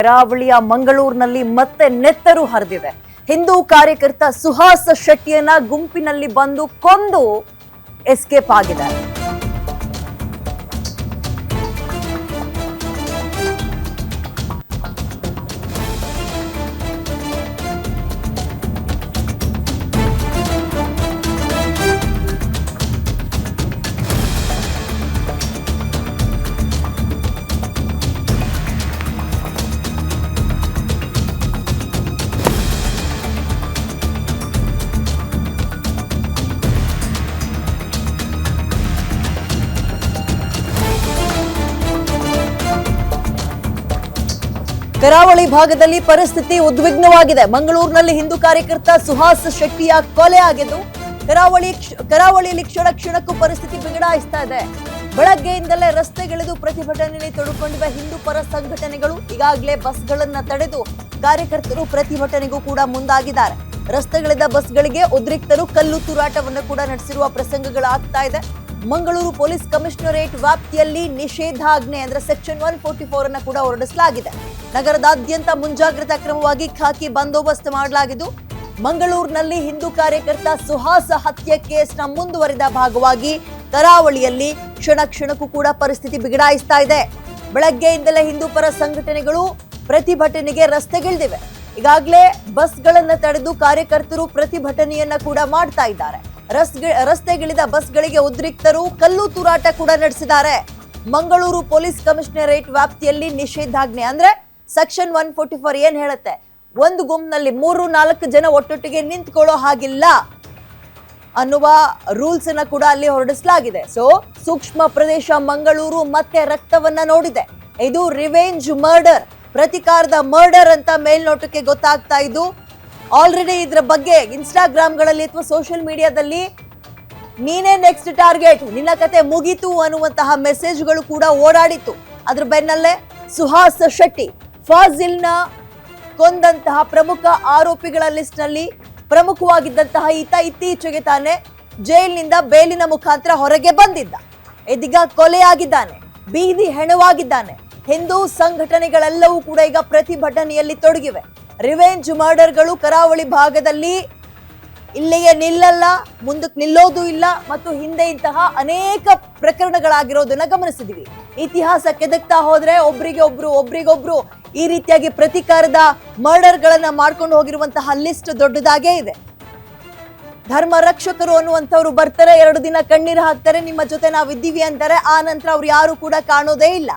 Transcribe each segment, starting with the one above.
ಕರಾವಳಿಯ ಮಂಗಳೂರಿನಲ್ಲಿ ಮತ್ತೆ ನೆತ್ತರು ಹರಿದಿದೆ. ಹಿಂದೂ ಕಾರ್ಯಕರ್ತ ಸುಹಾಸ್ ಶೆಟ್ಟಿಯನ್ನ ಗುಂಪಿನಲ್ಲಿ ಬಂದು ಕೊಂದು ಎಸ್ಕೇಪ್ ಆಗಿದ್ದಾರೆ. ಕರಾವಳಿ ಭಾಗದಲ್ಲಿ ಪರಿಸ್ಥಿತಿ ಉದ್ವಿಗ್ನವಾಗಿದೆ. ಮಂಗಳೂರಿನಲ್ಲಿ ಹಿಂದೂ ಕಾರ್ಯಕರ್ತ ಸುಹಾಸ್ ಶೆಟ್ಟಿಯ ಕೊಲೆ ಆಗಿದ್ದು ಕರಾವಳಿಯಲ್ಲಿ ಕ್ಷಣಕ್ಕೂ ಪರಿಸ್ಥಿತಿ ಬಿಗಡಾಯಿಸ್ತಾ ಇದೆ. ಬೆಳಗ್ಗೆಯಿಂದಲೇ ರಸ್ತೆಗಿಳಿದು ಪ್ರತಿಭಟನೆಯಲ್ಲಿ ತೊಡಕೊಂಡಿವೆ ಹಿಂದೂ ಪರ ಸಂಘಟನೆಗಳು. ಈಗಾಗಲೇ ಬಸ್ಗಳನ್ನ ತಡೆದು ಕಾರ್ಯಕರ್ತರು ಪ್ರತಿಭಟನೆಗೂ ಕೂಡ ಮುಂದಾಗಿದ್ದಾರೆ. ರಸ್ತೆಗಳಿಂದ ಬಸ್ಗಳಿಗೆ ಉದ್ರಿಕ್ತರು ಕಲ್ಲು ತೂರಾಟವನ್ನು ಕೂಡ ನಡೆಸಿರುವ ಪ್ರಸಂಗಗಳಾಗ್ತಾ ಇದೆ. ಮಂಗಳೂರು ಪೊಲೀಸ್ ಕಮಿಷನರೇಟ್ ವ್ಯಾಪ್ತಿಯಲ್ಲಿ ನಿಷೇಧಾಜ್ಞೆ ಅಂದ್ರೆ ಸೆಕ್ಷನ್ 144 ಅನ್ನು ಕೂಡ ಹೊರಡಿಸಲಾಗಿದೆ. ನಗರದಾದ್ಯಂತ ಮುಂಜಾಗ್ರತಾ ಕ್ರಮವಾಗಿ ಖಾಕಿ ಬಂದೋಬಸ್ತ್ ಮಾಡಲಾಗಿದ್ದು, ಮಂಗಳೂರಿನಲ್ಲಿ ಹಿಂದೂ ಕಾರ್ಯಕರ್ತ ಸುಹಾಸ್ ಹತ್ಯೆ ಕೇಸ್ನ ಮುಂದುವರಿದ ಭಾಗವಾಗಿ ಕರಾವಳಿಯಲ್ಲಿ ಕ್ಷಣಕ್ಕೂ ಕೂಡ ಪರಿಸ್ಥಿತಿ ಬಿಗಡಾಯಿಸ್ತಾ ಇದೆ. ಬೆಳಗ್ಗೆಯಿಂದಲೇ ಹಿಂದೂ ಪರ ಸಂಘಟನೆಗಳು ಪ್ರತಿಭಟನೆಗೆ ರಸ್ತೆಗಿಳಿದಿವೆ. ಈಗಾಗಲೇ ಬಸ್ಗಳನ್ನ ತಡೆದು ಕಾರ್ಯಕರ್ತರು ಪ್ರತಿಭಟನೆಯನ್ನ ಕೂಡ ಮಾಡ್ತಾ ಇದ್ದಾರೆ. ರಸ್ತೆಗಿಳಿದ ಬಸ್ಗಳಿಗೆ ಉದ್ರಿಕ್ತರು ಕಲ್ಲು ತೂರಾಟ ಕೂಡ ನಡೆಸಿದ್ದಾರೆ. ಮಂಗಳೂರು ಪೊಲೀಸ್ ಕಮಿಷನರೇಟ್ ವ್ಯಾಪ್ತಿಯಲ್ಲಿ ನಿಷೇಧಾಜ್ಞೆ ಅಂದ್ರೆ ಸೆಕ್ಷನ್ 144 ಏನ್ ಹೇಳುತ್ತೆ, ಒಂದು ಗುಂಪಿನಲ್ಲಿ 3-4 ಜನ ಒಟ್ಟೊಟ್ಟಿಗೆ ನಿಂತ್ಕೊಳ್ಳೋ ಹಾಗಿಲ್ಲ ಅನ್ನುವ ರೂಲ್ಸ್ ಅನ್ನ ಕೂಡ ಅಲ್ಲಿ ಹೊರಡಿಸಲಾಗಿದೆ. ಸೊ ಸೂಕ್ಷ್ಮ ಪ್ರದೇಶ ಮಂಗಳೂರು ಮತ್ತೆ ರಕ್ತವನ್ನ ನೋಡಿದೆ. ಇದು ರಿವೆಂಜ್ ಮರ್ಡರ್, ಪ್ರತಿಕಾರದ ಮರ್ಡರ್ ಅಂತ ಮೇಲ್ನೋಟಕ್ಕೆ ಗೊತ್ತಾಗ್ತಾ ಇದ್ದು, ಆಲ್ರೆಡಿ ಇದ್ರ ಬಗ್ಗೆ ಇನ್ಸ್ಟಾಗ್ರಾಮ್ಗಳಲ್ಲಿ ಅಥವಾ ಸೋಷಿಯಲ್ ಮೀಡಿಯಾದಲ್ಲಿ ನೀನೇ ನೆಕ್ಸ್ಟ್ ಟಾರ್ಗೆಟ್, ನಿನ್ನ ಕತೆ ಮುಗೀತು ಅನ್ನುವಂತಹ ಮೆಸೇಜ್ಗಳು ಕೂಡ ಓಡಾಡಿತ್ತು. ಅದ್ರ ಬೆನ್ನಲ್ಲೇ ಸುಹಾಸ್ ಶೆಟ್ಟಿ ಫಾಜಿಲ್ನ ಕೊಂದಂತಹ ಪ್ರಮುಖ ಆರೋಪಿಗಳ ಲಿಸ್ಟ್ ನಲ್ಲಿ ಪ್ರಮುಖವಾಗಿದ್ದಂತಹ ಈತ ಇತ್ತೀಚೆಗೆ ತಾನೇ ಜೈಲಿನಿಂದ ಬೇಲಿನ ಮುಖಾಂತರ ಹೊರಗೆ ಬಂದಿದ್ದ. ಇದೀಗ ಕೊಲೆಯಾಗಿದ್ದಾನೆ, ಬೀದಿ ಹೆಣವಾಗಿದ್ದಾನೆ. ಹಿಂದೂ ಸಂಘಟನೆಗಳೆಲ್ಲವೂ ಕೂಡ ಈಗ ಪ್ರತಿಭಟನೆಯಲ್ಲಿ ತೊಡಗಿವೆ. ರಿವೆಂಜ್ ಮರ್ಡರ್ಗಳು ಕರಾವಳಿ ಭಾಗದಲ್ಲಿ ಇಲ್ಲಿಗೆ ನಿಲ್ಲಲ್ಲ, ಮುಂದಕ್ಕೆ ನಿಲ್ಲೋದು ಇಲ್ಲ ಮತ್ತು ಹಿಂದೆ ಇಂತಹ ಅನೇಕ ಪ್ರಕರಣಗಳಾಗಿರೋದನ್ನ ಗಮನಿಸಿದೀವಿ. ಇತಿಹಾಸ ಕೆದಕ್ತಾ ಹೋದ್ರೆ ಒಬ್ರಿಗೊಬ್ರು ಈ ರೀತಿಯಾಗಿ ಪ್ರತಿಕಾರದ ಮರ್ಡರ್ಗಳನ್ನ ಮಾಡ್ಕೊಂಡು ಹೋಗಿರುವಂತಹ ಲಿಸ್ಟ್ ದೊಡ್ಡದಾಗೇ ಇದೆ. ಧರ್ಮ ರಕ್ಷಕರು ಅನ್ನುವಂಥವ್ರು ಬರ್ತಾರೆ, 2 ದಿನ ಕಣ್ಣೀರು ಹಾಕ್ತಾರೆ, ನಿಮ್ಮ ಜೊತೆ ನಾವಿದ್ದೀವಿ ಅಂತಾರೆ. ಆ ನಂತರ ಅವ್ರು ಯಾರು ಕೂಡ ಕಾಣೋದೇ ಇಲ್ಲ.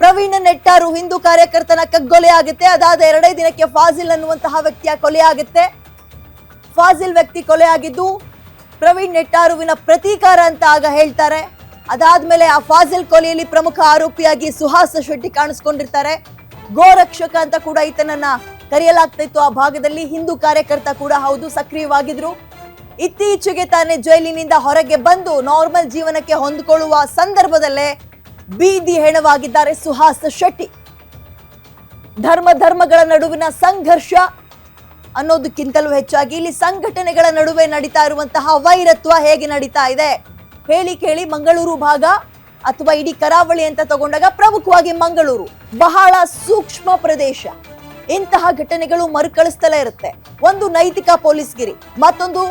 ಪ್ರವೀಣ್ ನೆಟ್ಟಾರು ಹಿಂದೂ ಕಾರ್ಯಕರ್ತನ ಕಗ್ಗೊಲೆ ಆಗುತ್ತೆ. ಅದಾದ 2 ದಿನಕ್ಕೆ ಫಾಜಿಲ್ ಅನ್ನುವಂತಹ ವ್ಯಕ್ತಿಯ ಕೊಲೆ ಆಗುತ್ತೆ. ಫಾಜಿಲ್ ವ್ಯಕ್ತಿ ಕೊಲೆ ಆಗಿದ್ದು ಪ್ರವೀಣ್ ನೆಟ್ಟಾರುವಿನ ಪ್ರತೀಕಾರ ಅಂತ ಆಗ ಹೇಳ್ತಾರೆ. ಅದಾದ್ಮೇಲೆ ಆ ಫಾಜಿಲ್ ಕೊಲೆಯಲ್ಲಿ ಪ್ರಮುಖ ಆರೋಪಿಯಾಗಿ ಸುಹಾಸ್ ಶೆಟ್ಟಿ ಕಾಣಿಸ್ಕೊಂಡಿರ್ತಾರೆ. ಗೋರಕ್ಷಕ ಅಂತ ಕೂಡ ಈತನನ್ನ ಕರೆಯಲಾಗ್ತಾ ಇತ್ತು. ಆ ಭಾಗದಲ್ಲಿ ಹಿಂದೂ ಕಾರ್ಯಕರ್ತ ಕೂಡ ಹೌದು, ಸಕ್ರಿಯವಾಗಿದ್ರು. ಇತ್ತೀಚೆಗೆ ತಾನೇ ಜೈಲಿನಿಂದ ಹೊರಗೆ ಬಂದು ನಾರ್ಮಲ್ ಜೀವನಕ್ಕೆ ಹೊಂದಿಕೊಳ್ಳುವ ಸಂದರ್ಭದಲ್ಲೇ ಬೀದಿ ಹೆಣವಾಗಿದ್ದಾರೆ ಸುಹಾಸ್ ಶೆಟ್ಟಿ. ಧರ್ಮಗಳ ನಡುವಿನ ಸಂಘರ್ಷ ಅನ್ನೋದಕ್ಕಿಂತಲೂ ಹೆಚ್ಚಾಗಿ ಇಲ್ಲಿ ಸಂಘಟನೆಗಳ ನಡುವೆ ನಡೀತಾ ಇರುವಂತಹ ವೈರತ್ವ ಹೇಗೆ ನಡೀತಾ ಇದೆ ಹೇಳಿ ಕೇಳಿ. ಮಂಗಳೂರು ಭಾಗ ಅಥವಾ ಇಡೀ ಕರಾವಳಿ ಅಂತ ತಗೊಂಡಾಗ ಪ್ರಮುಖವಾಗಿ ಮಂಗಳೂರು ಬಹಳ ಸೂಕ್ಷ್ಮ ಪ್ರದೇಶ. ಇಂತಹ ಘಟನೆಗಳು ಮರುಕಳಿಸ್ತಲೇ ಇರುತ್ತೆ. ಒಂದು ನೈತಿಕ ಪೊಲೀಸ್ಗಿರಿ, ಮತ್ತೊಂದು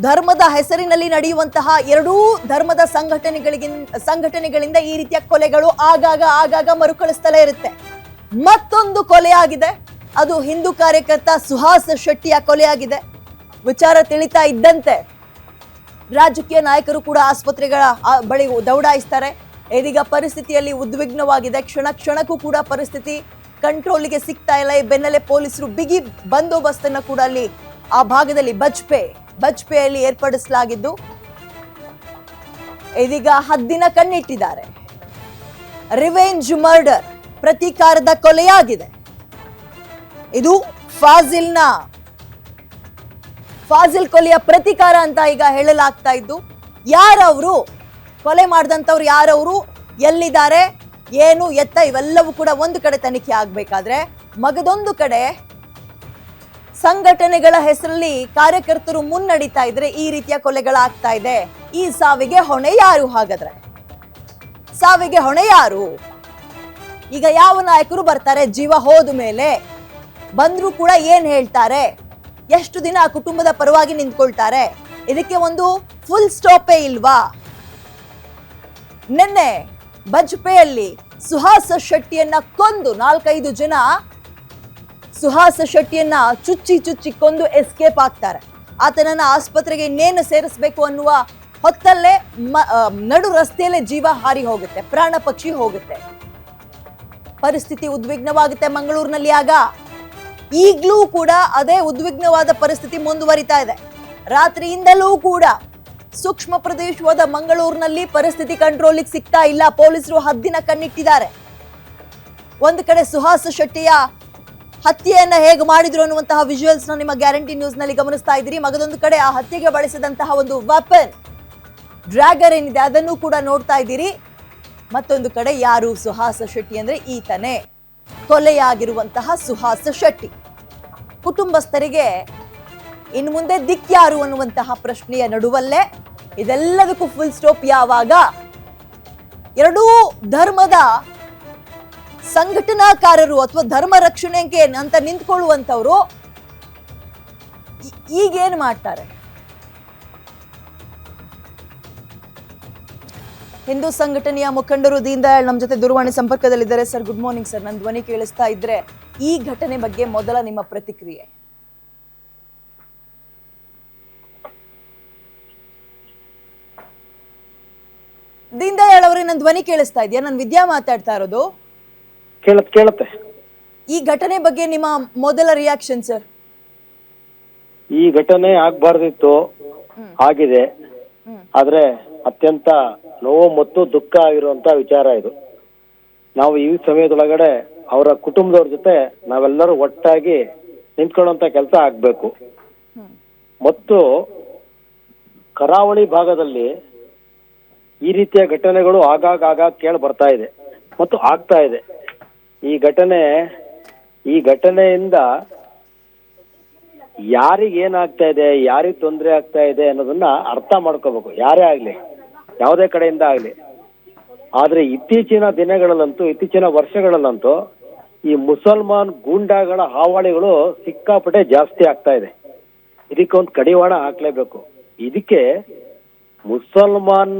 ಧರ್ಮದ ಹೆಸರಿನಲ್ಲಿ ನಡೆಯುವಂತಹ ಎರಡೂ ಧರ್ಮದ ಸಂಘಟನೆಗಳಿಂದ ಈ ರೀತಿಯ ಕೊಲೆಗಳು ಆಗಾಗ ಮರುಕಳಿಸ್ತಲೇ ಇರುತ್ತೆ. ಮತ್ತೊಂದು ಕೊಲೆ ಆಗಿದೆ, ಅದು ಹಿಂದೂ ಕಾರ್ಯಕರ್ತ ಸುಹಾಸ್ ಶೆಟ್ಟಿಯ ಕೊಲೆಯಾಗಿದೆ. ವಿಚಾರ ತಿಳಿತಾ ಇದ್ದಂತೆ ರಾಜಕೀಯ ನಾಯಕರು ಕೂಡ ಆಸ್ಪತ್ರೆಗಳ ಬಳಿ ದೌಡಾಯಿಸ್ತಾರೆ. ಇದೀಗ ಪರಿಸ್ಥಿತಿಯಲ್ಲಿ ಉದ್ವಿಗ್ನವಾಗಿದೆ. ಕ್ಷಣಕ್ಕೂ ಕೂಡ ಪರಿಸ್ಥಿತಿ ಕಂಟ್ರೋಲ್ಗೆ ಸಿಗ್ತಾ ಇಲ್ಲ. ಈ ಬೆನ್ನಲ್ಲೇ ಪೊಲೀಸರು ಬಿಗಿ ಬಂದೋಬಸ್ತನ್ನು ಕೂಡ ಅಲ್ಲಿ ಆ ಭಾಗದಲ್ಲಿ ಬಜ್ಪೆಯಲ್ಲಿ ಏರ್ಪಡಿಸಲಾಗಿದ್ದು, ಇದೀಗ ಹದ್ದಿನ ಕಣ್ಣಿಟ್ಟಿದ್ದಾರೆ. Revenge murder, ಪ್ರತೀಕಾರದ ಕೊಲೆಯಾಗಿದೆ. ಇದು ಫಾಜಿಲ್ ಕೊಲೆಯ ಪ್ರತೀಕಾರ ಅಂತ ಈಗ ಹೇಳಲಾಗ್ತಾ ಇದ್ದು, ಯಾರವರು ಕೊಲೆ ಮಾಡಿದಂಥವ್ರು, ಯಾರವರು, ಎಲ್ಲಿದ್ದಾರೆ, ಏನು ಎತ್ತ, ಇವೆಲ್ಲವೂ ಕೂಡ ಒಂದು ಕಡೆ ತನಿಖೆ ಆಗ್ಬೇಕಾದ್ರೆ ಮಗದೊಂದು ಕಡೆ ಸಂಘಟನೆಗಳ ಹೆಸರಲ್ಲಿ ಕಾರ್ಯಕರ್ತರು ಮುನ್ನಡೀತಾ ಇದ್ರೆ ಈ ರೀತಿಯ ಕೊಲೆಗಳಾಗ್ತಾ ಇದೆ. ಈ ಸಾವಿಗೆ ಹೊಣೆ ಯಾರು? ಹಾಗಾದ್ರೆ ಸಾವಿಗೆ ಹೊಣೆ ಯಾರು? ಈಗ ಯಾವ ನಾಯಕರು ಬರ್ತಾರೆ ಜೀವ ಹೋದ ಮೇಲೆ, ಬಂದ್ರು ಕೂಡ ಏನ್ ಹೇಳ್ತಾರೆ, ಎಷ್ಟು ದಿನ ಆ ಕುಟುಂಬದ ಪರವಾಗಿ ನಿಂತ್ಕೊಳ್ತಾರೆ, ಇದಕ್ಕೆ ಒಂದು ಫುಲ್ ಸ್ಟಾಪೇ ಇಲ್ವಾ? ನಿನ್ನೆ ಬಜ್ಪೆಯಲ್ಲಿ ಸುಹಾಸ್ ಶೆಟ್ಟಿಯನ್ನ ಕೊಂದು 4-5 ಜನ ಸುಹಾಸ್ ಶೆಟ್ಟಿಯನ್ನ ಚುಚ್ಚಿ ಕೊಂದು ಎಸ್ಕೇಪ್ ಆಗ್ತಾರೆ. ಆತನನ್ನ ಆಸ್ಪತ್ರೆಗೆ ಇನ್ನೇನು ಸೇರಿಸಬೇಕು ಅನ್ನುವ ಹೊತ್ತಲ್ಲೇ ನಡು ರಸ್ತೆಯಲ್ಲೇ ಜೀವ ಹಾರಿ ಹೋಗುತ್ತೆ, ಪ್ರಾಣ ಪಕ್ಷಿ ಹೋಗುತ್ತೆ. ಪರಿಸ್ಥಿತಿ ಉದ್ವಿಗ್ನವಾಗುತ್ತೆ ಮಂಗಳೂರಿನಲ್ಲಿ. ಆಗ ಈಗಲೂ ಕೂಡ ಅದೇ ಉದ್ವಿಗ್ನವಾದ ಪರಿಸ್ಥಿತಿ ಮುಂದುವರಿತಾ ಇದೆ. ರಾತ್ರಿಯಿಂದಲೂ ಕೂಡ ಸೂಕ್ಷ್ಮ ಪ್ರದೇಶವಾದ ಮಂಗಳೂರಿನಲ್ಲಿ ಪರಿಸ್ಥಿತಿ ಕಂಟ್ರೋಲಿಗೆ ಸಿಗ್ತಾ ಇಲ್ಲ. ಪೊಲೀಸರು ಹದ್ದಿನ ಕಣ್ಣಿಟ್ಟಿದ್ದಾರೆ. ಒಂದು ಕಡೆ ಸುಹಾಸ್ ಶೆಟ್ಟಿಯ ಹತ್ಯೆಯನ್ನ ಹೇಗೆ ಮಾಡಿದ್ರು ಅನ್ನುವಂತಹ ವಿಜುವಲ್ಸ್ ನ ನಿಮ್ಮ ಗ್ಯಾರಂಟಿ ನ್ಯೂಸ್ ನಲ್ಲಿ ಗಮನಿಸ್ತಾ ಇದ್ದೀರಿ. ಮಗದೊಂದು ಕಡೆ ಆ ಹತ್ಯೆಗೆ ಬಳಸಿದಂತಹ ಒಂದು ವೆಪನ್ ಡ್ರ್ಯಾಗರ್ ಏನಿದೆ ಅದನ್ನು ಕೂಡ ನೋಡ್ತಾ ಇದ್ದೀರಿ. ಮತ್ತೊಂದು ಕಡೆ ಯಾರು ಸುಹಾಸ್ ಶೆಟ್ಟಿ ಅಂದ್ರೆ ಈತನೇ, ಕೊಲೆಯಾಗಿರುವಂತಹ ಸುಹಾಸ್ ಶೆಟ್ಟಿ. ಕುಟುಂಬಸ್ಥರಿಗೆ ಇನ್ನು ಮುಂದೆ ದಿಕ್ಯಾರು ಅನ್ನುವಂತಹ ಪ್ರಶ್ನೆಯ ನಡುವಲ್ಲೇ ಇದೆಲ್ಲದಕ್ಕೂ ಫುಲ್ ಸ್ಟಾಪ್ ಯಾವಾಗ? ಎರಡೂ ಧರ್ಮದ ಸಂಘಟನಾಕಾರರು ಅಥವಾ ಧರ್ಮ ರಕ್ಷಣೆಗೆ ಅಂತ ನಿಂತ್ಕೊಳ್ಳುವಂತವ್ರು ಈಗೇನ್ ಮಾಡ್ತಾರೆ? ಹಿಂದೂ ಸಂಘಟನೆಯ ಮುಖಂಡರು ದೀನ್ ದಯಾಳ್ ನಮ್ಮ ಜೊತೆ ದೂರವಾಣಿ ಸಂಪರ್ಕದಲ್ಲಿದ್ದಾರೆ. Sir, good morning sir. ನನ್ನ ಧ್ವನಿ ಕೇಳಿಸ್ತಾ ಇದ್ರೆ ಈ ಘಟನೆ ಬಗ್ಗೆ ಮೊದಲ ನಿಮ್ಮ ಪ್ರತಿಕ್ರಿಯೆ? ದೀನ್ ದಯಾಳ್ ಅವರೇ, ನನ್ನ ಧ್ವನಿ ಕೇಳಿಸ್ತಾ ಇದೆಯಾ? ನಾನು ವಿದ್ಯಾ ಮಾತಾಡ್ತಾ ಇರೋದು. ಕೇಳುತ್ತೆ. ಈ ಘಟನೆ ಬಗ್ಗೆ ನಿಮ್ಮ ಮೊದಲ ರಿಯಾಕ್ಷನ್ ಸರ್? ಈ ಘಟನೆ ಆಗ್ಬಾರ್ದಿತ್ತು, ಆಗಿದೆ. ಆದ್ರೆ ಅತ್ಯಂತ ನೋವು ಮತ್ತು ದುಃಖ ಆಗಿರುವಂತ ವಿಚಾರ ಇದು. ನಾವು ಈ ಸಮಯದೊಳಗಡೆ ಅವರ ಕುಟುಂಬದವ್ರ ಜೊತೆ ನಾವೆಲ್ಲರೂ ಒಟ್ಟಾಗಿ ನಿಂತ್ಕೊಳ್ಳುವಂತ ಕೆಲಸ ಆಗ್ಬೇಕು. ಮತ್ತು ಕರಾವಳಿ ಭಾಗದಲ್ಲಿ ಈ ರೀತಿಯ ಘಟನೆಗಳು ಆಗಾಗ ಕೇಳಿ ಬರ್ತಾ ಇದೆ ಮತ್ತು ಆಗ್ತಾ ಇದೆ. ಈ ಘಟನೆಯಿಂದ ಯಾರಿಗೆ ಏನಾಗ್ತಾ ಇದೆ, ಯಾರಿಗೆ ತೊಂದರೆ ಆಗ್ತಾ ಇದೆ ಅನ್ನೋದನ್ನ ಅರ್ಥ ಮಾಡ್ಕೋಬೇಕು, ಯಾರೇ ಆಗ್ಲಿ, ಯಾವುದೇ ಕಡೆಯಿಂದ ಆಗ್ಲಿ. ಆದ್ರೆ ಇತ್ತೀಚಿನ ದಿನಗಳಲ್ಲಂತೂ, ಇತ್ತೀಚಿನ ವರ್ಷಗಳಲ್ಲಂತೂ ಈ ಮುಸಲ್ಮಾನ್ ಗೂಂಡಾಗಳ ಹಾವಳಿಗಳು ಸಿಕ್ಕಾಪಟ್ಟೆ ಜಾಸ್ತಿ ಆಗ್ತಾ ಇದೆ. ಇದಕ್ಕೆ ಒಂದು ಕಡಿವಾಣ ಹಾಕ್ಲೇಬೇಕು. ಇದಕ್ಕೆ ಮುಸಲ್ಮಾನ್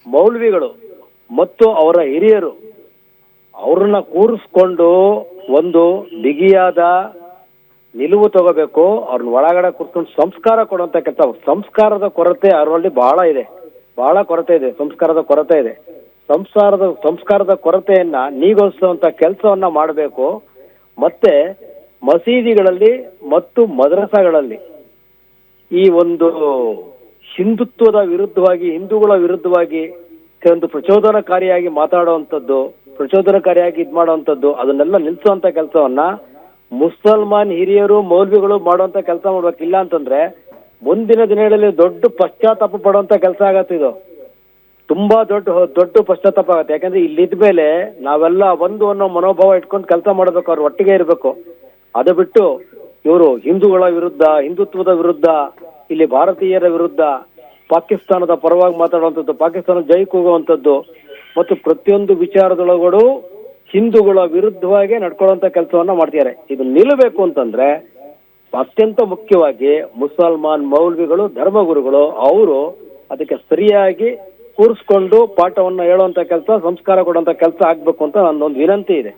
ಮೌಲ್ವಿಗಳು ಮತ್ತು ಅವರ ಹಿರಿಯರು ಅವ್ರನ್ನ ಕೂರಿಸ್ಕೊಂಡು ಒಂದು ಬಿಗಿಯಾದ ನಿಲುವು ತಗೋಬೇಕು. ಅವ್ರನ್ನ ಒಳಗಡೆ ಕೂರಿಸ್ಕೊಂಡು ಸಂಸ್ಕಾರ ಕೊಡುವಂತ ಕೆಲಸ. ಸಂಸ್ಕಾರದ ಕೊರತೆ ಅವರಲ್ಲಿ ಬಹಳ ಕೊರತೆ ಇದೆ. ಸಂಸ್ಕಾರದ ಕೊರತೆಯನ್ನ ನೀಗೋಸುವಂತ ಕೆಲಸವನ್ನ ಮಾಡಬೇಕು. ಮತ್ತೆ ಮಸೀದಿಗಳಲ್ಲಿ ಮತ್ತು ಮದ್ರಸಾಗಳಲ್ಲಿ ಈ ಒಂದು ಹಿಂದುತ್ವದ ವಿರುದ್ಧವಾಗಿ, ಹಿಂದೂಗಳ ವಿರುದ್ಧವಾಗಿ ಒಂದು ಪ್ರಚೋದನಕಾರಿಯಾಗಿ ಮಾತಾಡುವಂಥದ್ದು, ಪ್ರಚೋದನಕಾರಿಯಾಗಿ ಮಾಡುವಂಥದ್ದು, ಅದನ್ನೆಲ್ಲ ನಿಲ್ಲಿಸುವಂತ ಕೆಲಸವನ್ನ ಮುಸಲ್ಮಾನ್ ಹಿರಿಯರು ಮೌಲ್ವಿಗಳು ಮಾಡುವಂತ ಕೆಲಸ ಮಾಡ್ಬೇಕಿಲ್ಲ ಅಂತಂದ್ರೆ ಮುಂದಿನ ದಿನಗಳಲ್ಲಿ ದೊಡ್ಡ ಪಶ್ಚಾತ್ತಾಪ ಪಡುವಂತ ಕೆಲಸ ಆಗತ್ತೆ. ಇದು ತುಂಬಾ ದೊಡ್ಡ ಪಶ್ಚಾತ್ತಾಪ ಆಗತ್ತೆ. ಯಾಕಂದ್ರೆ ಇಲ್ಲಿದ್ದ ಮೇಲೆ ನಾವೆಲ್ಲ ಒಂದು ಅನ್ನೋ ಮನೋಭಾವ ಇಟ್ಕೊಂಡು ಕೆಲಸ ಮಾಡ್ಬೇಕು, ಅವ್ರು ಒಟ್ಟಿಗೆ ಇರ್ಬೇಕು. ಅದು ಬಿಟ್ಟು ಇವರು ಹಿಂದೂಗಳ ವಿರುದ್ಧ, ಹಿಂದುತ್ವದ ವಿರುದ್ಧ, ಇಲ್ಲಿ ಭಾರತೀಯರ ವಿರುದ್ಧ, ಪಾಕಿಸ್ತಾನದ ಪರವಾಗಿ ಮಾತಾಡುವಂಥದ್ದು, ಪಾಕಿಸ್ತಾನ ಜೈ ಕೂಗುವಂಥದ್ದು ಮತ್ತು ಪ್ರತಿಯೊಂದು ವಿಚಾರದೊಳಗೂ ಹಿಂದೂಗಳ ವಿರುದ್ಧವಾಗಿ ನಡ್ಕೊಳ್ಳುವಂತ ಕೆಲಸವನ್ನ ಮಾಡ್ತಿದ್ದಾರೆ. ಇದು ನಿಲ್ಲಬೇಕು ಅಂತಂದ್ರೆ ಅತ್ಯಂತ ಮುಖ್ಯವಾಗಿ ಮುಸಲ್ಮಾನ್ ಮೌಲ್ವಿಗಳು, ಧರ್ಮಗುರುಗಳು ಅವರು ಅದಕ್ಕೆ ಸರಿಯಾಗಿ ಕೂರಿಸ್ಕೊಂಡು ಪಾಠವನ್ನ ಹೇಳುವಂತ ಕೆಲಸ, ಸಂಸ್ಕಾರ ಕೊಡುವಂತ ಕೆಲಸ ಆಗ್ಬೇಕು ಅಂತ ನನ್ನೊಂದು ವಿನಂತಿ ಇದೆ.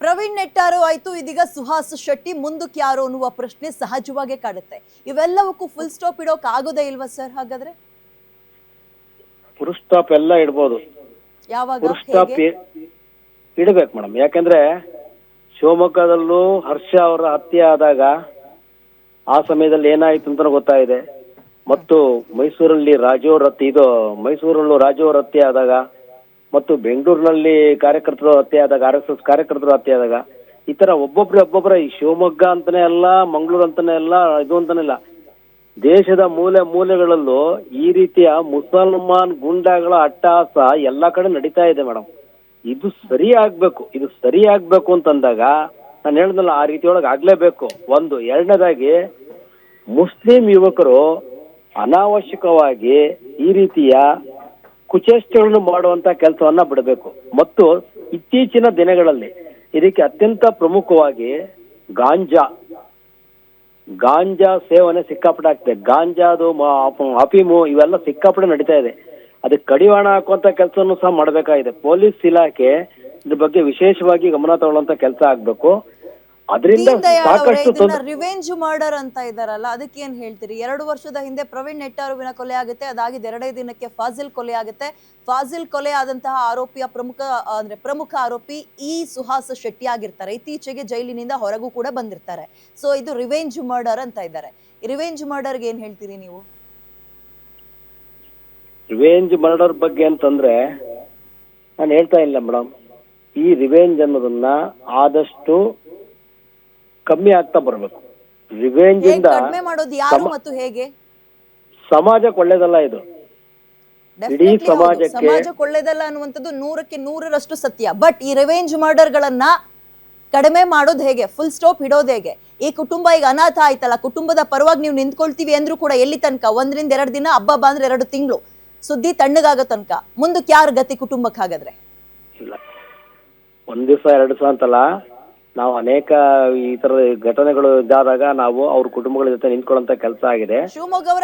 ಪ್ರವೀಣ್ ನೆಟ್ಟಾರು ಆಯ್ತು, ಇದೀಗ ಸುಹಾಸ್ ಶೆಟ್ಟಿ, ಮುಂದಕ್ಕೆ ಯಾರು ಅನ್ನುವ ಪ್ರಶ್ನೆ ಸಹಜವಾಗಿ ಕಾಡುತ್ತೆ. ಇವೆಲ್ಲವಕ್ಕೂ ಫುಲ್ ಸ್ಟಾಪ್ ಇಡೋಕ್ ಆಗೋದೇ ಇಲ್ವಾ ಸರ್? ಹಾಗಾದ್ರೆ ಫುಲ್ ಸ್ಟಾಪ್ ಎಲ್ಲ ಇಡ್ಬೋದು, ಯಾವಾಗ ಫುಲ್ ಸ್ಟಾಪ್ ಇಡಬೇಕು ಮೇಡಮ್. ಯಾಕಂದ್ರೆ ಶಿವಮೊಗ್ಗದಲ್ಲೂ ಹರ್ಷ ಅವರ ಹತ್ಯೆ ಆದಾಗ ಆ ಸಮಯದಲ್ಲಿ ಏನಾಯ್ತು ಅಂತ ಗೊತ್ತಾಗಿದೆ. ಮತ್ತು ಮೈಸೂರಲ್ಲೂ ರಾಜು ಅವರ ಹತ್ಯೆ ಆದಾಗ, ಮತ್ತು ಬೆಂಗಳೂರಿನಲ್ಲಿ ಕಾರ್ಯಕರ್ತರು ಹತ್ಯೆ ಆದಾಗ, RSS ಕಾರ್ಯಕರ್ತರು ಹತ್ಯೆ ಆದಾಗ, ಈ ತರ ಒಬ್ಬೊಬ್ಬರ ಈ ಶಿವಮೊಗ್ಗ ಅಂತಾನೆ ಅಲ್ಲ, ಮಂಗಳೂರು ಅಂತಾನೆ ಅಲ್ಲ, ಇದು ಅಂತಾನೆ ಇಲ್ಲ, ದೇಶದ ಮೂಲೆಗಳಲ್ಲೂ ಈ ರೀತಿಯ ಮುಸಲ್ಮಾನ್ ಗುಂಡಾಗಳ ಅಟ್ಟಹಾಸ ಎಲ್ಲಾ ಕಡೆ ನಡೀತಾ ಇದೆ ಮೇಡಮ್. ಇದು ಸರಿ ಆಗ್ಬೇಕು ಅಂತಂದಾಗ ನಾನು ಹೇಳ್ದಲ್ಲ, ಆ ರೀತಿಯೊಳಗೆ ಆಗ್ಲೇಬೇಕು. ಒಂದು. ಎರಡನೇದಾಗಿ ಮುಸ್ಲಿಂ ಯುವಕರು ಅನಾವಶ್ಯಕವಾಗಿ ಈ ರೀತಿಯ ಕುಚೇಷ್ಟೆಗಳನ್ನು ಮಾಡುವಂತ ಕೆಲಸವನ್ನ ಬಿಡಬೇಕು. ಮತ್ತು ಇತ್ತೀಚಿನ ದಿನಗಳಲ್ಲಿ ಇದಕ್ಕೆ ಅತ್ಯಂತ ಪ್ರಮುಖವಾಗಿ ಗಾಂಜಾ ಸೇವನೆ ಸಿಕ್ಕಾಪಟ್ಟೆ ಆಗ್ತದೆ. ಗಾಂಜಾದು ಅಫೀಮು ಇವೆಲ್ಲ ಸಿಕ್ಕಾಪಟ್ಟೆ ನಡೀತಾ ಇದೆ. ಅದಕ್ಕೆ ಕಡಿವಾಣ ಹಾಕುವಂತ ಕೆಲಸವನ್ನು ಸಹ ಮಾಡಬೇಕಾಗಿದೆ. ಪೊಲೀಸ್ ಇಲಾಖೆ ಇದ್ರ ಬಗ್ಗೆ ವಿಶೇಷವಾಗಿ ಗಮನ ತಗೊಳ್ಳುವಂತ ಕೆಲಸ ಆಗ್ಬೇಕು. ಅದರಿಂದ ಸಾಕಷ್ಟು ರಿವೆಂಜ್ ಮರ್ಡರ್ ಅಂತ ಇದಾರಲ್ಲ, ಅದಕ್ಕೆ ಏನ್ ಹೇಳ್ತೀರಿ? 2 ವರ್ಷದ ಹಿಂದೆ ಪ್ರವೀಣ್ ನೆಟ್ಟಾರುವಿನ ಕೊಲೆ ಆಗುತ್ತೆ, ಅದಾಗಿದ್ದು 2 ದಿನಕ್ಕೆ ಫಾಜಿಲ್ ಕೊಲೆ ಆಗುತ್ತೆ. ಫಾಜಿಲ್ ಕೊಲೆ ಆದಂತಹ ಆರೋಪಿಯ ಪ್ರಮುಖ ಆರೋಪಿ ಈ ಸುಹಾಸ್ ಶೆಟ್ಟಿ ಆಗಿರ್ತಾರೆ. ಇತ್ತೀಚೆಗೆ ಜೈಲಿನಿಂದ ಹೊರಗೂ ಕೂಡ ಬಂದಿರ್ತಾರೆ. ಸೊ ಇದು ರಿವೆಂಜ್ ಮರ್ಡರ್ ಅಂತ ಇದ್ದಾರೆ. ರಿವೆಂಜ್ ಮರ್ಡರ್ಗೆ ಏನ್ ಹೇಳ್ತೀರಿ ನೀವು? ರಿವೆಂಜ್ ಮರ್ಡರ್ ಬಗ್ಗೆ ಅಂತಂದ್ರೆ ನಾನು ಹೇಳ್ತಾ ಇಲ್ಲ ಮೇಡಮ್. ಈ ರಿವೆಂಜ್ ಅನ್ನೋದನ್ನ ಆದಷ್ಟು ಕಮ್ಮಿ ಆಗ್ತಾ ಬರ್ಬೇಕು. ರಿವೆಂಜ್ ಇಂದ ಕಡಿಮೆ ಮಾಡೋದು ಯಾರು ಮತ್ತು ಹೇಗೆ? ಸಮಾಜಕ್ಕೆ ಒಳ್ಳೇದಲ್ಲ ಇದು. ಇಡೀ ಸಮಾಜಕ್ಕೆ ಒಳ್ಳೇದಲ್ಲ ಅನ್ನುವಂಥದ್ದು 100ಕ್ಕೆ 100ರಷ್ಟು ಸತ್ಯ. ಬಟ್ ಈ ರಿವೆಂಜ್ ಮರ್ಡರ್ ಗಳನ್ನ ಕಡಿಮೆ ಮಾಡೋದು ಹೇಗೆ? ಫುಲ್ ಸ್ಟಾಪ್ ಇಡೋದು ಹೇಗೆ? ಈ ಕುಟುಂಬ ಈಗ ಅನಾಥ ಆಯ್ತಲ್ಲ, ಕುಟುಂಬದ ಪರವಾಗಿ ನೀವು ನಿಂತ್ಕೊಳ್ತೀವಿ ಅಂದ್ರೂ ಕೂಡ ಎಲ್ಲಿ ತನಕ? 1 ರಿಂದ 2 ದಿನ, ಹಬ್ಬ ಬಂದ್ರೆ 2 ತಿಂಗಳು, ಸುದ್ದಿ ತಣ್ಣಗಾಗೋ ತನಕ ಮುಂದಕ್ಕೆ ಯಾರ ಗತಿ ಕುಟುಂಬಕ್ಕೆ? ಹಾಗಾದ್ರೆ ಇಲ್ಲ, 1 ದಿವಸ 2 ದಿವಸ ಅಂತಲ್ಲ, ನಾವು ಅನೇಕ ಈ ತರ ಘಟನೆಗಳು ಇದ್ದಾದಾಗ ನಾವು ಅವ್ರ ಕುಟುಂಬಗಳ ಜೊತೆ ನಿಂತ್ಕೊಳ್ಳುವಂತ ಕೆಲಸ ಆಗಿದೆ. ಶಿವಮೊಗ್ಗ ಅವರ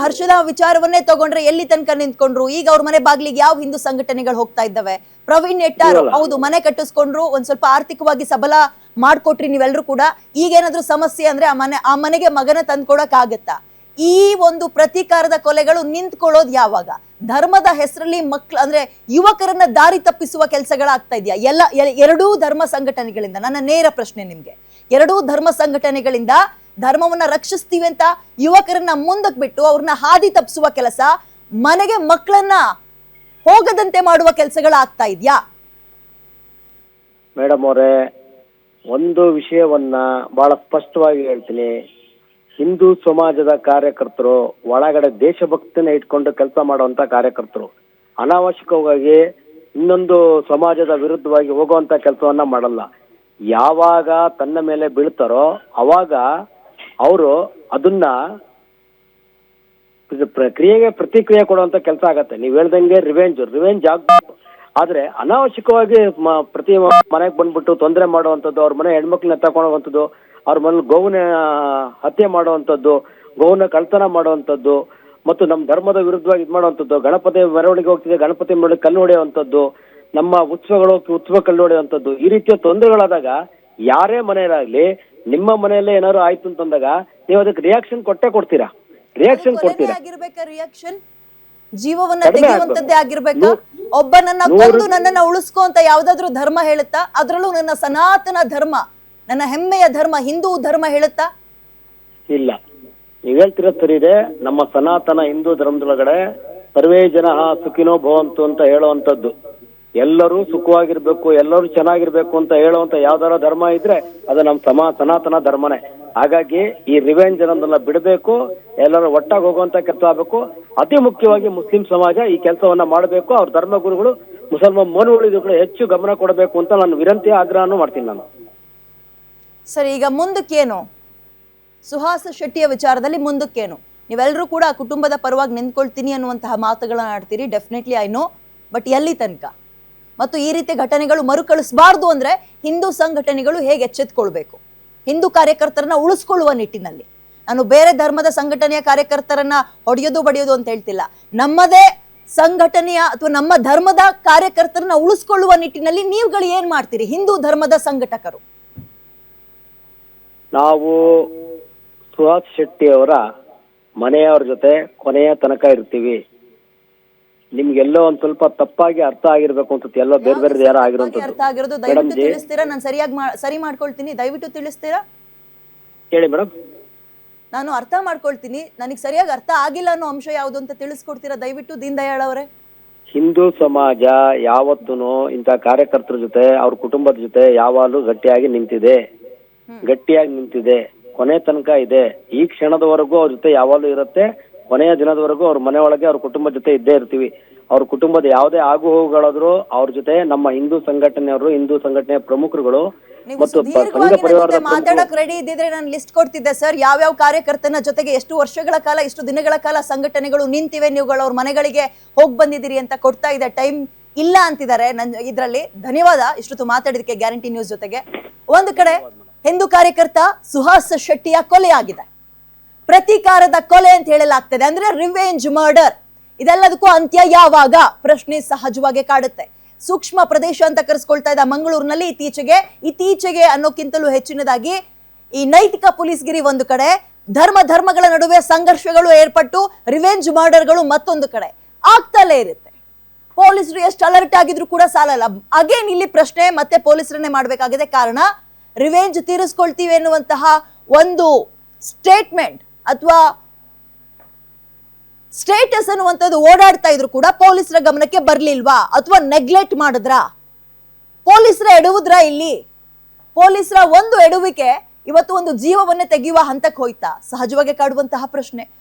ಹರ್ಷದ ವಿಚಾರವನ್ನೇ ತಗೊಂಡ್ರೆ ಎಲ್ಲಿ ತನಕ ನಿಂತ್ಕೊಂಡ್ರು? ಈಗ ಅವ್ರ ಮನೆ ಬಾಗ್ಲಿಗೆ ಯಾವ ಹಿಂದೂ ಸಂಘಟನೆಗಳು ಹೋಗ್ತಾ ಇದ್ದಾವೆ? ಪ್ರವೀಣ್ ನೆಟ್ಟಾರು ಹೌದು ಮನೆ ಕಟ್ಟಿಸ್ಕೊಂಡ್ರು, ಒಂದ್ ಸ್ವಲ್ಪ ಆರ್ಥಿಕವಾಗಿ ಸಬಲ ಮಾಡ್ಕೊಟ್ರಿ ನೀವೆಲ್ಲರೂ ಕೂಡ. ಈಗೇನಾದ್ರೂ ಸಮಸ್ಯೆ ಅಂದ್ರೆ ಆ ಮನೆಗೆ ಮಗನ ತಂದ್ಕೊಡಕ್ ಆಗತ್ತಾ? ಈ ಒಂದು ಪ್ರತೀಕಾರದ ಕೊಲೆಗಳು ನಿಂತ್ಕೊಳ್ಳೋದು ಯಾವಾಗ? ಧರ್ಮದ ಹೆಸರಲ್ಲಿ ಅಂದ್ರೆ ಯುವಕರನ್ನ ದಾರಿ ತಪ್ಪಿಸುವ ಕೆಲಸಗಳಾಗ್ತಾ ಇದೆಯಾ? ಎರಡೂ ಧರ್ಮ ಸಂಘಟನೆಗಳಿಂದ ನನ್ನ ನೇರ ಪ್ರಶ್ನೆ ನಿಮ್ಗೆ. ಎರಡೂ ಧರ್ಮ ಸಂಘಟನೆಗಳಿಂದ ಧರ್ಮವನ್ನ ರಕ್ಷಿಸ್ತೀವಿ ಅಂತ ಯುವಕರನ್ನ ಮುಂದಕ್ಕೆ ಬಿಟ್ಟು ಅವ್ರನ್ನ ಹಾದಿ ತಪ್ಪಿಸುವ ಕೆಲಸ, ಮನೆಗೆ ಮಕ್ಕಳನ್ನ ಹೋಗದಂತೆ ಮಾಡುವ ಕೆಲಸಗಳಾಗ್ತಾ ಇದೆಯಾ? ಮೇಡಮ್ ಅವರೇ, ಒಂದು ವಿಷಯವನ್ನ ಬಹಳ ಸ್ಪಷ್ಟವಾಗಿ ಹೇಳ್ತೀನಿ. ಹಿಂದೂ ಸಮಾಜದ ಕಾರ್ಯಕರ್ತರು ಒಳಗಡೆ ದೇಶಭಕ್ತಿನ ಇಟ್ಕೊಂಡು ಕೆಲಸ ಮಾಡುವಂತ ಕಾರ್ಯಕರ್ತರು ಅನಾವಶ್ಯಕವಾಗಿ ಇನ್ನೊಂದು ಸಮಾಜದ ವಿರುದ್ಧವಾಗಿ ಹೋಗುವಂತ ಕೆಲಸವನ್ನ ಮಾಡಲ್ಲ. ಯಾವಾಗ ತನ್ನ ಮೇಲೆ ಬೀಳ್ತಾರೋ ಅವಾಗ ಅವರು ಅದನ್ನ ಕ್ರಿಯೆಗೆ ಪ್ರತಿಕ್ರಿಯೆ ಕೊಡುವಂತ ಕೆಲಸ ಆಗತ್ತೆ. ನೀವ್ ಹೇಳ್ದಂಗೆ ರಿವೆಂಜ್ ಆಗ್ಬೇಕು. ಆದ್ರೆ ಅನಾವಶ್ಯಕವಾಗಿ ಪ್ರತಿ ಮನೆಗೆ ಬಂದ್ಬಿಟ್ಟು ತೊಂದರೆ ಮಾಡುವಂಥದ್ದು, ಅವ್ರ ಮನೆ ಹೆಣ್ಮಕ್ಳನ್ನ ತಗೊಂಡೋಗುವಂಥದ್ದು, ಅವ್ರ ಮನೇಲಿ ಗೋವನ್ನ ಹತ್ಯೆ ಮಾಡುವಂಥದ್ದು, ಗೋವನ್ನ ಕಳ್ತನ ಮಾಡುವಂಥದ್ದು, ಮತ್ತು ನಮ್ಮ ಧರ್ಮದ ವಿರುದ್ಧವಾಗಿ ಇದು ಮಾಡುವಂಥದ್ದು, ಗಣಪತಿ ಮೆರವಣಿಗೆ ಹೋಗ್ತಿದೆ, ಗಣಪತಿ ಮೆರವಣಿಗೆ ಕಲ್ಲು ಹೊಡೆಯುವಂಥದ್ದು, ನಮ್ಮ ಉತ್ಸವ ಕಲ್ಲು ಹೊಡೆಯುವಂಥದ್ದು, ಈ ರೀತಿಯ ತೊಂದರೆಗಳಾದಾಗ ಯಾರೇ ಮನೆಯಲ್ಲಾಗ್ಲಿ, ನಿಮ್ಮ ಮನೆಯಲ್ಲೇ ಏನಾದ್ರು ಆಯ್ತು ಅಂತಂದಾಗ ನೀವು ಅದಕ್ಕೆ ರಿಯಾಕ್ಷನ್ ಕೊಡ್ತೀರಾ? ರಿಯಾಕ್ಷನ್ ಜೀವವನ್ನ ತೆಗೆಯುವಂತದ್ದೇ ಆಗಿರ್ಬೇಕಾ? ಒಬ್ಬನನ್ನ ಕೊಂದು ನನ್ನನ್ನ ಉಳಿಸ್ಕೊ ಅಂತ ಯಾವ್ದಾದ್ರು ಧರ್ಮ ಹೇಳುತ್ತಾ? ಅದ್ರಲ್ಲೂ ನನ್ನ ಸನಾತನ ಧರ್ಮ, ನನ್ನ ಹೆಮ್ಮೆಯ ಧರ್ಮ ಹಿಂದೂ ಧರ್ಮ ಹೇಳುತ್ತಾ? ಇಲ್ಲ, ನೀವ್ ಹೇಳ್ತಿರೋ ಸರಿ ಇದೆ. ನಮ್ಮ ಸನಾತನ ಹಿಂದೂ ಧರ್ಮದೊಳಗಡೆ ಸರ್ವೇ ಜನ ಸುಖಿನೋ ಭವಂತು ಅಂತ ಹೇಳುವಂತದ್ದು, ಎಲ್ಲರೂ ಸುಖವಾಗಿರ್ಬೇಕು, ಎಲ್ಲರೂ ಚೆನ್ನಾಗಿರ್ಬೇಕು ಅಂತ ಹೇಳುವಂತ ಯಾವ್ದಾರ ಧರ್ಮ ಇದ್ರೆ ಅದು ನಮ್ಮ ಸನಾತನ ಧರ್ಮನೇ. ಹಾಗಾಗಿ ಈ ರಿವೆಂಜ್ ಅನ್ನೋದನ್ನ ಬಿಡಬೇಕು, ಎಲ್ಲರೂ ಒಟ್ಟಾಗಿ ಹೋಗುವಂತ ಕೆಲಸ ಆಗ್ಬೇಕು. ಅತಿ ಮುಖ್ಯವಾಗಿ ಮುಸ್ಲಿಂ ಸಮಾಜ ಈ ಕೆಲಸವನ್ನ ಮಾಡಬೇಕು. ಅವ್ರ ಧರ್ಮಗುರುಗಳು ಮುಸಲ್ಮಾನ್ ಮನುಗಳಿಗೂ ಹೆಚ್ಚು ಗಮನ ಕೊಡಬೇಕು ಅಂತ ನಾನು ವಿನಂತಿ ಆಗ್ರಹನೂ ಮಾಡ್ತೀನಿ ನಾನು. ಸರಿ, ಈಗ ಮುಂದಕ್ಕೇನು? ಸುಹಾಸ್ ಶೆಟ್ಟಿಯ ವಿಚಾರದಲ್ಲಿ ಮುಂದಕ್ಕೇನು? ನೀವೆಲ್ಲರೂ ಕೂಡ ಕುಟುಂಬದ ಪರವಾಗಿ ನಿಂತ್ಕೊಳ್ತೀನಿ ಅನ್ನುವಂತಹ ಮಾತುಗಳನ್ನ ಆಡ್ತೀರಿ, ಡೆಫಿನೆಟ್ಲಿ ಐ ನೋ. ಬಟ್ ಎಲ್ಲಿ ತನಕ? ಮತ್ತು ಈ ರೀತಿ ಘಟನೆಗಳು ಮರುಕಳಿಸಬಾರ್ದು ಅಂದ್ರೆ ಹಿಂದೂ ಸಂಘಟನೆಗಳು ಹೇಗೆ ಎಚ್ಚೆತ್ಕೊಳ್ಬೇಕು? ಹಿಂದೂ ಕಾರ್ಯಕರ್ತರನ್ನ ಉಳಿಸ್ಕೊಳ್ಳುವ ನಿಟ್ಟಿನಲ್ಲಿ. ನಾನು ಬೇರೆ ಧರ್ಮದ ಸಂಘಟನೆಯ ಕಾರ್ಯಕರ್ತರನ್ನ ಹೊಡೆಯೋದು ಬಡಿಯೋದು ಅಂತ ಹೇಳ್ತಿಲ್ಲ. ನಮ್ಮದೇ ಸಂಘಟನೆಯ ಅಥವಾ ನಮ್ಮ ಧರ್ಮದ ಕಾರ್ಯಕರ್ತರನ್ನ ಉಳಿಸ್ಕೊಳ್ಳುವ ನಿಟ್ಟಿನಲ್ಲಿ ನೀವುಗಳು ಏನ್ ಮಾಡ್ತೀರಿ ಹಿಂದೂ ಧರ್ಮದ ಸಂಘಟಕರು? ನಾವು ಸುಹಾಸ್ ಶೆಟ್ಟಿ ಅವರ ಮನೆಯವರ ಜೊತೆ ಕೊನೆಯ ತನಕ ಇರ್ತೀವಿ. ನಿಮ್ಗೆಲ್ಲೋ ಒಂದ್ ಸ್ವಲ್ಪ ತಪ್ಪಾಗಿ ಅರ್ಥ ಆಗಿರ್ಬೇಕು ಅನ್ಸುತ್ತೆ, ಎಲ್ಲೋ ಬೇರೆ ಬೇರೆ ಯಾರೋ ಆಗಿರೋದು. ದಯವಿಟ್ಟು ತಿಳಿಸ್ತೀರಾ? ನಾನು ಸರಿ ಮಾಡ್ಕೊಳ್ತೀನಿ, ದಯವಿಟ್ಟು ತಿಳಿಸ್ತೀರಾ? ಹೇಳಿ ಮೇಡಮ್. ನಾನು ಅರ್ಥ ಮಾಡ್ಕೊಳ್ತೀನಿ, ನನಗೆ ಸರಿಯಾಗಿ ಅರ್ಥ ಆಗಿಲ್ಲ ಅನ್ನೋ ಅಂಶ ಯಾವುದು ಅಂತ ತಿಳಿಸ್ಕೊಡ್ತೀರಾ ದಯವಿಟ್ಟು ದೀನ್ ದಯಾಳ್ ಅವರೇ? ಹಿಂದೂ ಸಮಾಜ ಯಾವತ್ತೂ ಇಂಥ ಕಾರ್ಯಕರ್ತರ ಜೊತೆ ಅವ್ರ ಕುಟುಂಬದ ಜೊತೆ ಯಾವಾಗಲೂ ಗಟ್ಟಿಯಾಗಿ ನಿಂತಿದೆ, ಕೊನೆ ತನಕ ಇದೆ. ಈ ಕ್ಷಣದವರೆಗೂ ಅವ್ರ ಜೊತೆ ಯಾವಾಗಲೂ ಇರುತ್ತೆ, ಕೊನೆಯ ದಿನದವರೆಗೂ ಅವ್ರ ಮನೆ ಒಳಗೆ ಅವ್ರ ಕುಟುಂಬದ ಜೊತೆ ಇದ್ದೇ ಇರ್ತೀವಿ. ಅವ್ರ ಕುಟುಂಬದ ಯಾವುದೇ ಆಗು ಹೋಗುಗಳಾದ್ರೂ ಅವ್ರ ಜೊತೆ ನಮ್ಮ ಹಿಂದೂ ಸಂಘಟನೆಯವರು, ಹಿಂದೂ ಸಂಘಟನೆಯ ಪ್ರಮುಖರುಗಳು ಮತ್ತು ಸಂಘ ಪರಿವಾರದ ಮಾತಾಡಕ್ ರೆಡಿ ಇದ್ದಿದ್ರೆ ನಾನು ಲಿಸ್ಟ್ ಕೊಡ್ತಿದ್ದೆ ಸರ್. ಯಾವ್ಯಾವ ಕಾರ್ಯಕರ್ತನ ಜೊತೆಗೆ ಎಷ್ಟು ವರ್ಷಗಳ ಕಾಲ, ಎಷ್ಟು ದಿನಗಳ ಕಾಲ ಸಂಘಟನೆಗಳು ನಿಂತಿವೆ, ನೀವುಗಳು ಅವ್ರ ಮನೆಗಳಿಗೆ ಹೋಗಿ ಬಂದಿದ್ದೀರಿ ಅಂತ ಕೊಡ್ತಾ ಇದೆ. ಇಲ್ಲ ಅಂತಿದ್ದಾರೆ. ನನ್ನ ಇದರಲ್ಲಿ ಧನ್ಯವಾದ ಇಷ್ಟೊತ್ತು ಮಾತಾಡಿದಕ್ಕೆ ಗ್ಯಾರಂಟಿ ನ್ಯೂಸ್ ಜೊತೆಗೆ. ಒಂದು ಕಡೆ ಹಿಂದೂ ಕಾರ್ಯಕರ್ತ ಸುಹಾಸ್ ಶೆಟ್ಟಿಯ ಕೊಲೆ ಆಗಿದೆ, ಪ್ರತೀಕಾರದ ಕೊಲೆ ಅಂತ ಹೇಳಲಾಗ್ತದೆ, ಅಂದ್ರೆ ರಿವೆಂಜ್ ಮರ್ಡರ್. ಇದೆಲ್ಲದಕ್ಕೂ ಅಂತ್ಯ ಯಾವಾಗ ಪ್ರಶ್ನೆ ಸಹಜವಾಗಿ ಕಾಡುತ್ತೆ. ಸೂಕ್ಷ್ಮ ಪ್ರದೇಶ ಅಂತ ಕರೆಸ್ಕೊಳ್ತಾ ಇದ್ದ ಮಂಗಳೂರಿನಲ್ಲಿ ಇತ್ತೀಚೆಗೆ ಅನ್ನೋಕ್ಕಿಂತಲೂ ಹೆಚ್ಚಿನದಾಗಿ ಈ ನೈತಿಕ ಪೊಲೀಸ್ಗಿರಿ ಒಂದು ಕಡೆ, ಧರ್ಮಗಳ ನಡುವೆ ಸಂಘರ್ಷಗಳು ಏರ್ಪಟ್ಟು ರಿವೆಂಜ್ ಮರ್ಡರ್ಗಳು ಮತ್ತೊಂದು ಕಡೆ ಆಗ್ತಲೇ ಇರುತ್ತೆ. ಪೊಲೀಸರು ಎಷ್ಟು ಅಲರ್ಟ್ ಆಗಿದ್ರು ಕೂಡ ಸಾಲಲ್ಲ. ಅಗೇನ್ ಇಲ್ಲಿ ಪ್ರಶ್ನೆ ಮತ್ತೆ ಪೊಲೀಸರನ್ನೇ ಮಾಡಬೇಕಾಗಿದೆ. ಕಾರಣ ರಿವೆಂಜ್ ತೀರಿಸ್ಕೊಳ್ತೀವಿ ಎನ್ನುವಂತಹ ಒಂದು ಸ್ಟೇಟ್ಮೆಂಟ್ ಅಥವಾ ಸ್ಟೇಟಸ್ ಅನ್ನುವಂಥದ್ದು ಓಡಾಡ್ತಾ ಇದ್ರು ಕೂಡ ಪೊಲೀಸರ ಗಮನಕ್ಕೆ ಬರ್ಲಿಲ್ವಾ ಅಥವಾ ನೆಗ್ಲೆಕ್ಟ್ ಮಾಡಿದ್ರ? ಪೊಲೀಸರ ಎಡುವುದ್ರ? ಇಲ್ಲಿ ಪೊಲೀಸರ ಒಂದು ಎಡುವಿಕೆ ಇವತ್ತು ಒಂದು ಜೀವವನ್ನೇ ತೆಗೆಯುವ ಹಂತಕ್ಕೆ ಹೋಯ್ತಾ? ಸಹಜವಾಗಿ ಕಾಡುವಂತಹ ಪ್ರಶ್ನೆ.